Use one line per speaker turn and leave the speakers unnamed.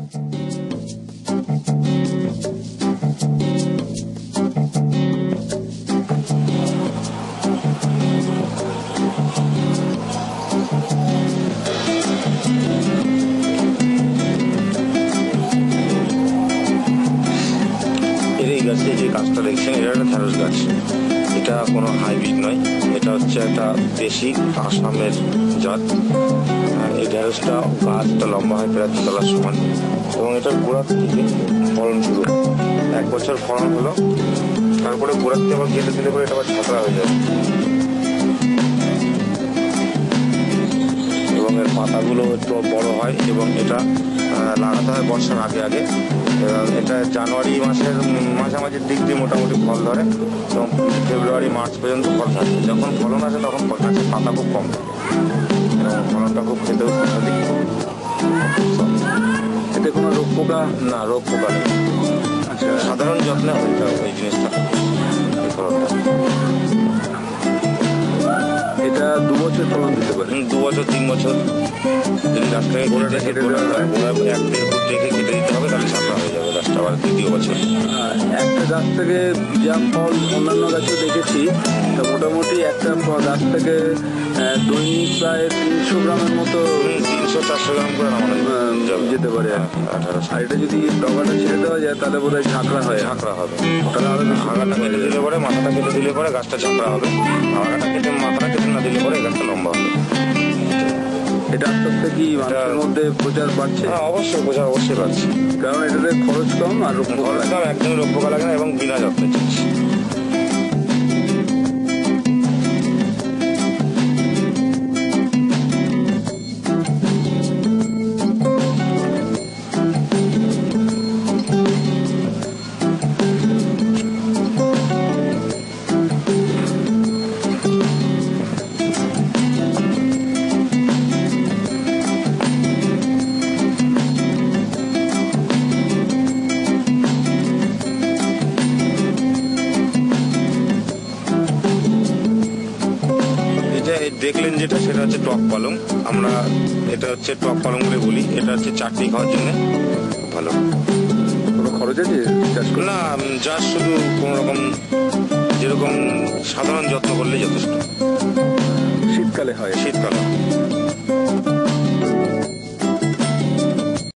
যে গাছটা দেখছেন এটা একটা ঢ্যাঁড়স গাছ। এটা কোনো হাইব্রিড নয়, এটা হচ্ছে একটা দেশি আসামের জাত। এই ঢ্যাঁড়সটা গাছটা লম্বা হয় প্রায় 2 তলার সমান, এবং এটার গোড়ার থেকে ফলন শুরু। 1 বছর ফলন হলো, তারপরে গোড়ার থেকে আবার কেটে দিলে পরে এটা আবার ঝাঁকড়া হয়ে যায়, এবং এর পাতাগুলো একটু বড় হয়, এবং এটা লাগাতে হয় বর্ষার আগে আগে। এটা জানুয়ারি মাসের মাঝামাঝির দিক দিয়ে মোটামুটি ফল ধরে, এবং ফেব্রুয়ারি মার্চ পর্যন্ত ফল থাকে। যখন ফলন আসে তখন ফল থাকে, পাতা খুব কম থাকে, এবং ফলনটা খুব খেতেও সুস্বাদু।
এতে কোনো রোগ পোকা?
না, রোগ পোকা নেই। আচ্ছা, সাধারণ যত্নে হয় এই জিনিসটা, এই ফলনটা।
এটা 2 বছর ফলন দিতে পারে?
2 বছর 3 বছর। যদি গাছটাকে গোড়াটা কেটে দেওয়া হয়, গোড়া 1-1.5 ফুট রেখে কেটে দিতে হবে, তাহলে ঝাঁকড়া হয়ে যাবে গাছটা আবার 2য় বছর।
একটা গাছ থেকে যা ফল অন্যান্য গাছে দেখেছি, তা মোটামুটি একটা গাছ থেকে দৈনিক প্রায় 300 গ্রামের মতো
300-400 গ্রাম করে নামানো
যেতে পারে। আর এটা যদি ডগাটা ছেড়ে দেওয়া যায় তাহলে বোধহয় ঝাঁকড়া হয়,
ঝাঁকড়া হবে।
তাহলে আরো
আগাটা কেটে দিলে পরে, মাথাটা কেটে দিলে পরে গাছটা ঝাঁকড়া হবে। আগাটা কেটে মাথাটা কেটে না দিলে পরে গাছটা লম্বা হবে।
এটা আস্তে আস্তে কি মানুষের মধ্যে প্রচার বাড়ছে?
হ্যাঁ, অবশ্যই প্রচার অবশ্যই বাড়ছে,
কারণ এটাতে খরচ কম আর
খরচ কম, একদমই রোগ পোকা লাগে না, এবং বিনা যত্নে জিনিস। দেখলেন যেটা, সেটা হচ্ছে টক পালং। আমরা এটা হচ্ছে টক পালং বলে বলি। এটা হচ্ছে চাটনি খাওয়ার জন্য ভালো।
কোনো খরচ আছে চাষ করে?
না, চাষ শুধু কোনো রকম যেরকম সাধারণ যত্ন করলে যথেষ্ট।
শীতকালে হয়?
শীতকালে